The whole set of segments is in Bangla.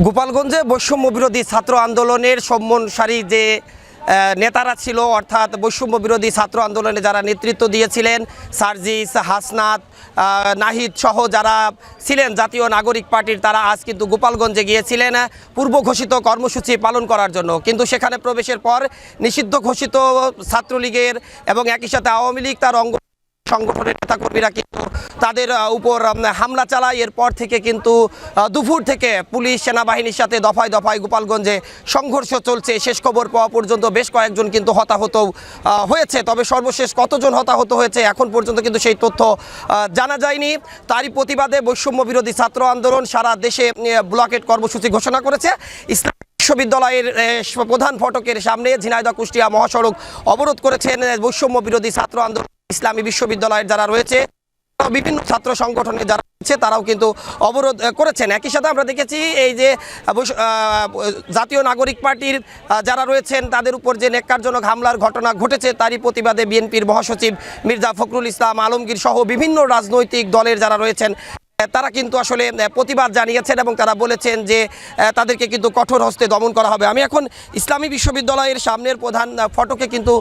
গোপালগঞ্জে বৈষম্য বিরোধী ছাত্র আন্দোলনের সম্মানসারী যে নেতারা ছিল, অর্থাৎ বৈষম্য বিরোধী ছাত্র আন্দোলনে যারা নেতৃত্ব দিয়েছিলেন, সার্জিস, হাসনাত, নাহিদ সহ যারা ছিলেন জাতীয় নাগরিক পার্টির, তারা আজ কিন্তু গোপালগঞ্জে গিয়েছিলেন পূর্ব ঘোষিত কর্মসূচি পালন করার জন্য। কিন্তু সেখানে প্রবেশের পর নিষিদ্ধ ঘোষিত ছাত্রলীগের এবং একই সাথে আওয়ামী লীগ তার অঙ্গ সংগঠনের নেতাকর্মীরা কিন্তু তাদের উপর হামলা চালায়। এরপর থেকে কিন্তু দুপুর থেকে পুলিশ সেনাবাহিনীর সাথে দফায় দফায় গোপালগঞ্জে সংঘর্ষ চলছে। শেষ খবর পাওয়া পর্যন্ত বেশ কয়েকজন কিন্তু হতাহত হয়েছে, তবে সর্বশেষ কতজন হতাহত হয়েছে এখন পর্যন্ত কিন্তু সেই তথ্য জানা যায়নি। তারই প্রতিবাদে বৈষম্য বিরোধী ছাত্র আন্দোলন সারা দেশে ব্লকেট কর্মসূচি ঘোষণা করেছে। ইসলাম বিশ্ববিদ্যালয়ের প্রধান ফটকের সামনে ঝিনাইদহ কুষ্টিয়া মহাসড়ক অবরোধ করেছেন বৈষম্য বিরোধী ছাত্র আন্দোলন। ইসলামী বিশ্ববিদ্যালয়ের যারা রয়েছে, বিভিন্ন ছাত্র সংগঠনে যারা রয়েছে, তারাও কিন্তু অবরোধ করেছেন। একই সাথে আমরা দেখেছি এই যে জাতীয় নাগরিক পার্টির যারা রয়েছেন তাদের উপর যে নেক্কারজনক হামলার ঘটনা ঘটেছে, তারই প্রতিবাদে বিএনপির মহাসচিব মির্জা ফখরুল ইসলাম আলমগীর সহ বিভিন্ন রাজনৈতিক দলের যারা রয়েছেন তারা কিন্তু আসলে প্রতিবাদ জানিয়েছেন এবং তারা বলেছেন যে তাদেরকে কিন্তু কঠোর হস্তে দমন করা হবে। আমি এখন ইসলামী বিশ্ববিদ্যালয়ের সামনের প্রধান ফটকে কিন্তু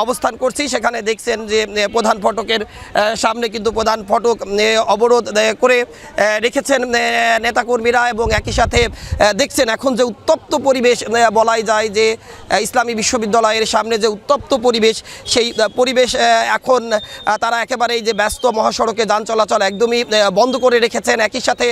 অবস্থান করছি। সেখানে দেখছেন যে প্রধান ফটকের সামনে কিন্তু প্রধান ফটক অবরোধ করে রেখেছেন নেতাকর্মীরা এবং একই সাথে দেখছেন এখন যে উত্তপ্ত পরিবেশ বলাই যায়, যে ইসলামী বিশ্ববিদ্যালয়ের সামনে যে উত্তপ্ত পরিবেশ, সেই পরিবেশ এখন তারা একেবারেই যে ব্যস্ত মহাসড়কে যান চলাচল একদমই বন্ধ করে রেখেছেন। একই সাথে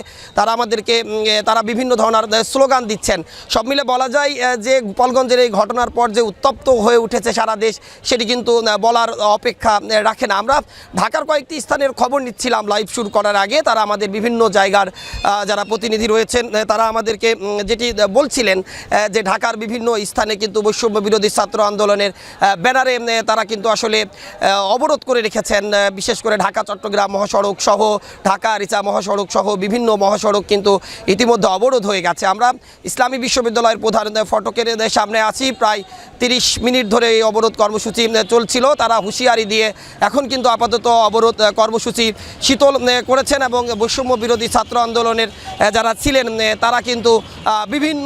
তারা বিভিন্ন ধরনের স্লোগান দিচ্ছেন। সব মিলে বলা যায় যে গোপালগঞ্জের এই ঘটনার পর যে উত্তপ্ত হয়ে উঠেছে সারা দেশ, সেটি কিন্তু বলার অপেক্ষা রাখে না। আমরা ঢাকার কয়েকটি স্থানের খবর নিচ্ছিলাম লাইভ শুরু করার আগে। তারা আমাদের বিভিন্ন জায়গার যারা প্রতিনিধি রয়েছেন তারা আমাদেরকে যেটি বলছিলেন যে ঢাকার বিভিন্ন স্থানে কিন্তু বৈষম্য বিরোধী ছাত্র আন্দোলনের ব্যানারে তারা কিন্তু আসলে অবরোধ করে রেখেছেন। বিশেষ করে ঢাকা চট্টগ্রাম মহাসড়ক সহ ঢাকা রিচা মহাসড়ক সহ বিভিন্ন মহাসড়ক কিন্তু ইতিমধ্যে অবরোধ হয়ে গেছে। আমরা ইসলামী বিশ্ববিদ্যালয়ের প্রধান ফটকের সামনে আছি। প্রায় 30 মিনিট ধরে এই অবরোধ কর্মসূচি চলছিল। তারা হুঁশিয়ারি দিয়ে এখন কিন্তু আপাতত অবরোধ কর্মসূচি শীতল করেছেন এবং বৈষম্য বিরোধী ছাত্র আন্দোলনের যারা ছিলেন তারা কিন্তু বিভিন্ন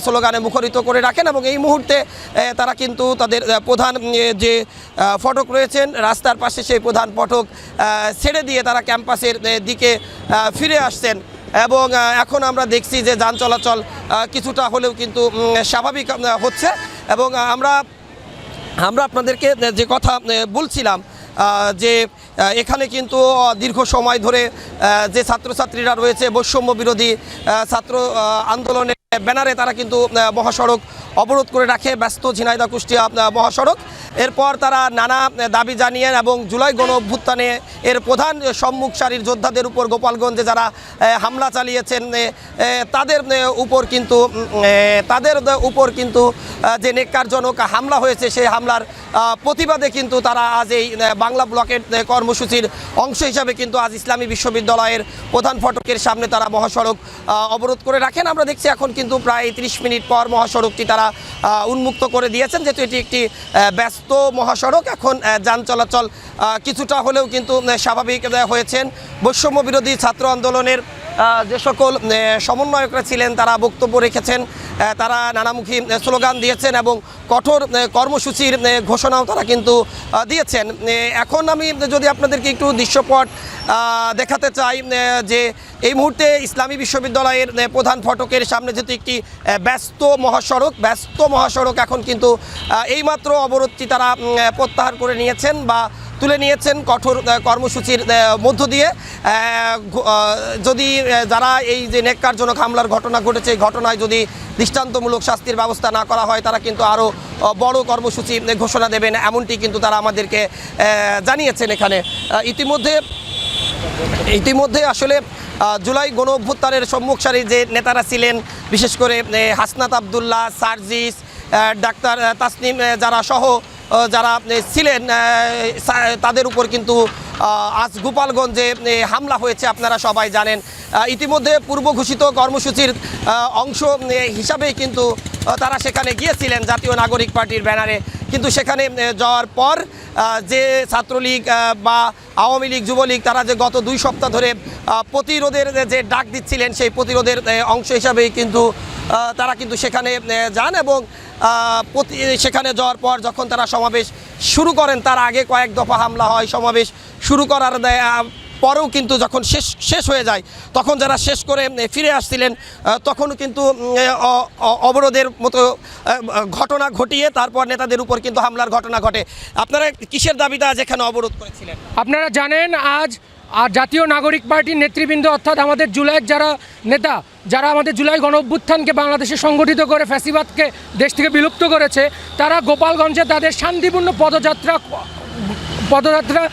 স্লোগানে মুখরিত করে রাখেন এবং এই মুহূর্তে তারা কিন্তু তাদের প্রধান যে ফটক রয়েছেন রাস্তার পাশে, সেই প্রধান ফটক ছেড়ে দিয়ে তারা ক্যাম্পাসের দিকে ফিরে আসছেন এবং এখন আমরা দেখছি যে যান চলাচল কিছুটা হলেও কিন্তু স্বাভাবিক হচ্ছে। এবং আমরা আপনাদেরকে যে কথা বলছিলাম যে এখানে কিন্তু দীর্ঘ সময় ধরে যে ছাত্রছাত্রীরা রয়েছে বৈষম্য বিরোধী ছাত্র আন্দোলনের ব্যানারে তারা কিন্তু মহাসড়ক অবরোধ করে রাখে, ব্যস্ত ঝিনাইদহ কুষ্টিয়া মহাসড়ক। এরপর তারা নানা দাবি জানিয়ে এবং জুলাই গণ অভ্যুত্থানে এর প্রধান সম্মুখ সারির যোদ্ধাদের উপর গোপালগঞ্জে যারা হামলা চালিয়েছেন তাদের উপর কিন্তু যে নেক্কারজনক হামলা হয়েছে, সেই হামলার প্রতিবাদে কিন্তু তারা আজ এই বাংলা ব্লকের কর্মসূচির অংশ হিসাবে কিন্তু আজ ইসলামী বিশ্ববিদ্যালয়ের প্রধান ফটকের সামনে তারা মহাসড়ক অবরোধ করে রাখেন। আমরা দেখছি এখন কিন্তু প্রায় 30 মিনিট পর মহাসড়কটি তারা উন্মুক্ত করে দিয়েছেন, যেহেতু এটি একটি ব্যস্ত মহাসড়ক। এখন যান চলাচল কিছুটা হলেও কিন্তু স্বাভাবিক হয়েছেন। বৈষম্য বিরোধী ছাত্র আন্দোলনের যে সকল সমন্বয়করা ছিলেন তারা বক্তব্য রেখেছেন, তারা নানামুখী স্লোগান দিয়েছেন এবং কঠোর কর্মসূচির ঘোষণাও তারা কিন্তু দিয়েছেন। এখন আমি যদি আপনাদেরকে একটু দৃশ্যপট দেখাতে চাই যে এই মুহূর্তে ইসলামী বিশ্ববিদ্যালয়ের প্রধান ফটকের সামনে যেহেতু একটি ব্যস্ত মহাসড়ক এখন কিন্তু এইমাত্র অবরোধটি তারা প্রত্যাহার করে নিয়েছেন বা তুলে নিয়েছেন কঠোর কর্মসূচির মধ্য দিয়ে। যদি যারা এই যে নেক্কারজনক হামলার ঘটনা ঘটেছে, এই ঘটনায় যদি দৃষ্টান্তমূলক শাস্তির ব্যবস্থা না করা হয়, তারা কিন্তু আরও বড় কর্মসূচি ঘোষণা দেবেন, এমনটি কিন্তু তারা আমাদেরকে জানিয়েছেন। এখানে ইতিমধ্যে আসলে জুলাই গণ অভ্যুত্থানের সম্মুখ সারির যে নেতারা ছিলেন, বিশেষ করে হাসনাত আবদুল্লাহ, সার্জিস, ডাক্তার তাসনিম যারা সহ যারা ছিলেন তাদের উপর কিন্তু আজ গোপালগঞ্জে হামলা হয়েছে, আপনারা সবাই জানেন। ইতিমধ্যে পূর্ব ঘোষিত কর্মসূচির অংশ হিসাবেই কিন্তু তারা সেখানে গিয়েছিলেন জাতীয় নাগরিক পার্টির ব্যানারে। কিন্তু সেখানে যাওয়ার পর যে ছাত্রলীগ বা আওয়ামী লীগ যুবলীগ তারা যে গত 2 সপ্তাহ ধরে প্রতিরোধের যে ডাক দিচ্ছিলেন সেই প্রতিরোধের অংশ হিসাবেই কিন্তু তারা কিন্তু সেখানে যান এবং সেখানে যাওয়ার পর যখন তারা সমাবেশ শুরু করেন তার আগে কয়েক দফা হামলা হয়। সমাবেশ শুরু করার পরেও কিন্তু যখন শেষ হয়ে যায় তখন যারা শেষ করে ফিরে আসছিলেন তখনও কিন্তু অবরোধের মতো ঘটনা ঘটিয়ে তারপর নেতাদের উপর কিন্তু হামলার ঘটনা ঘটে। আপনারা কিসের দাবিতে আজ এখানে অবরোধ করেছিলেন? আপনারা জানেন আজ আর জাতীয় নাগরিক পার্টির নেতৃবৃন্দ অর্থাৎ আমাদের জুলাইয়ের যারা নেতা, যারা আমাদের জুলাই গণ অভ্যুত্থানকে বাংলাদেশে সংগঠিত করে ফ্যাসিবাদকে দেশ থেকে বিলুপ্ত করেছে, তারা গোপালগঞ্জে তাদের শান্তিপূর্ণ পদযাত্রা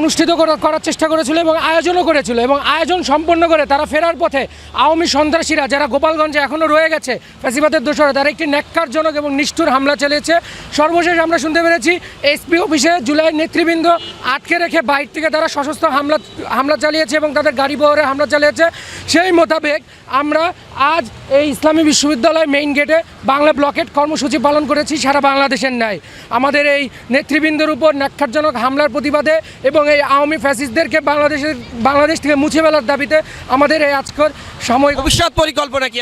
অনুষ্ঠিত করার চেষ্টা করেছিল এবং আয়োজনও করেছিল এবং আয়োজন সম্পন্ন করে তারা ফেরার পথে আওয়ামী সন্ত্রাসীরা যারা গোপালগঞ্জে এখনও রয়ে গেছে ফ্যাসিবাদের দোষরা, তারা একটি ন্যাক্কারজনক এবং নিষ্ঠুর হামলা চালিয়েছে। সর্বশেষ আমরা শুনতে পেরেছি এসপি অফিসে জুলাইয়ের নেতৃবৃন্দ আটকে রেখে বাইর থেকে তারা সশস্ত্র হামলা চালিয়েছে এবং তাদের গাড়ি বহরে হামলা চালিয়েছে। সেই মোতাবেক আমরা আজ এই ইসলামী বিশ্ববিদ্যালয় মেইন গেটে বাংলা ব্লকেট কর্মসূচি পালন করেছি সারা বাংলাদেশের ন্যায়। আমাদের এই নেতৃবৃন্দের উপর ন্যাক্কারজনক হামলার প্রতিবাদে এবং এই আওয়ামী ফ্যাসিস্টদেরকে বাংলাদেশ থেকে মুছে ফেলার দাবিতে আমাদের এই আজকের সাময়িক ভবিষ্যৎ পরিকল্পনা কি?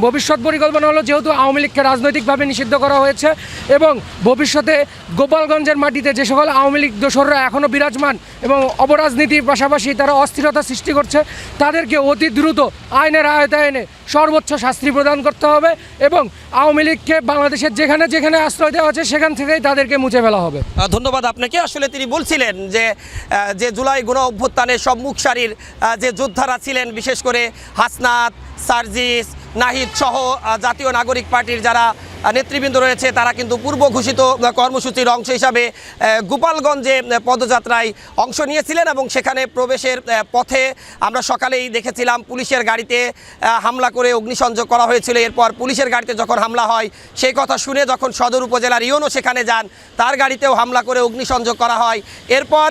ভবিষ্যৎ পরিকল্পনা হলো, যেহেতু আওয়ামী লীগকে রাজনৈতিকভাবে নিষিদ্ধ করা হয়েছে এবং ভবিষ্যতে গোপালগঞ্জের মাটিতে যে সকল আওয়ামী লীগ দোসররা এখনও বিরাজমান এবং অপরাজনীতির পাশাপাশি তারা অস্থিরতা সৃষ্টি করছে, তাদেরকে অতি দ্রুত আইনের আওতায় এনে সর্বোচ্চ শাস্তি প্রদান করতে হবে এবং আওয়ামী লীগকে বাংলাদেশের যেখানে যেখানে আশ্রয় দেওয়া হচ্ছে সেখান থেকেই তাদেরকে মুছে ফেলা হবে। ধন্যবাদ আপনাকে। আসলে তিনি বলছিলেন যে জুলাই গণ অভ্যুত্থানের সম্মুখ সারির যে যোদ্ধারা ছিলেন, বিশেষ করে হাসনাত, সার্জিস, নাহিদ সহ জাতীয় নাগরিক পার্টির যারা নেতৃবৃন্দ রয়েছে তারা কিন্তু পূর্ব ঘোষিত কর্মসূচির অংশ হিসাবে গোপালগঞ্জে পদযাত্রায় অংশ নিয়েছিলেন এবং সেখানে প্রবেশের পথে আমরা সকালেই দেখেছিলাম পুলিশের গাড়িতে হামলা করে অগ্নিসংযোগ করা হয়েছিল। এরপর পুলিশের গাড়িতে যখন হামলা হয় সেই কথা শুনে যখন সদর উপজেলার ইউনো সেখানে যান, তার গাড়িতেও হামলা করে অগ্নিসংযোগ করা হয়। এরপর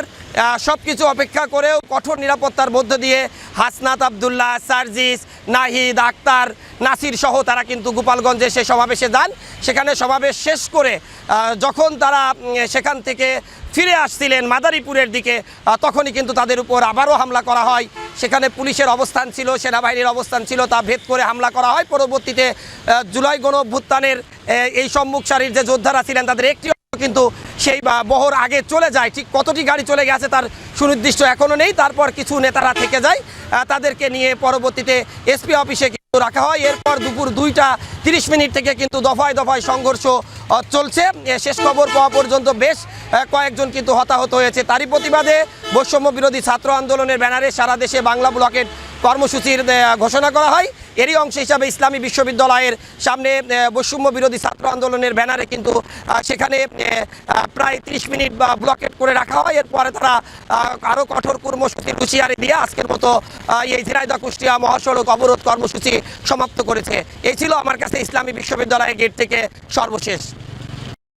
সব কিছু অপেক্ষা করেও কঠোর নিরাপত্তার মধ্য দিয়ে হাসনাত আবদুল্লাহ, সার্জিস, নাহিদ, আক্তার, নাসির সহ তারা কিন্তু গোপালগঞ্জে সে সমাবেশে যান। সেখানে সমাবেশ শেষ করে যখন তারা সেখান থেকে ফিরে আসছিলেন মাদারীপুরের দিকে, তখনই কিন্তু তাদের উপর আবারও হামলা করা হয়। সেখানে পুলিশের অবস্থান ছিল, সেনাবাহিনীর অবস্থান ছিল, তা ভেদ করে হামলা করা হয়। পরবর্তীতে জুলাই গণ অভ্যুত্থানের এই সম্মুখ সারির যে যোদ্ধারা ছিলেন তাদের একটি কিন্তু সেই বহর আগে চলে যায়। ঠিক কতটি গাড়ি চলে গেছে তার সুনির্দিষ্ট এখনও নেই। তারপর কিছু নেতারা থেকে যায়, তাদেরকে নিয়ে পরবর্তীতে এসপি অফিসে কিন্তু রাখা হয়। এরপর দুপুর 2:30 থেকে কিন্তু দফায় দফায় সংঘর্ষ চলছে। শেষ খবর পাওয়া পর্যন্ত বেশ কয়েকজন কিন্তু হতাহত হয়েছে। তারই প্রতিবাদে বৈষম্য বিরোধী ছাত্র আন্দোলনের ব্যানারে সারা দেশে বাংলা ব্লকেট কর্মসূচির ঘোষণা করা হয়। এরই অংশ হিসাবে ইসলামী বিশ্ববিদ্যালয়ের সামনে বৈষম্য বিরোধী ছাত্র আন্দোলনের ব্যানারে কিন্তু সেখানে প্রায় 30 মিনিট ব্লকেট করে রাখা হয়। এরপরে তারা আরও কঠোর কর্মসূচির হুঁশিয়ারি দিয়ে আজকের মতো এই ঝিনাইদহ কুষ্টিয়া মহাসড়ক অবরোধ কর্মসূচি সমাপ্ত করেছে। এই ছিল আমার কাছে ইসলামী বিশ্ববিদ্যালয়ের গেট থেকে সর্বশেষ।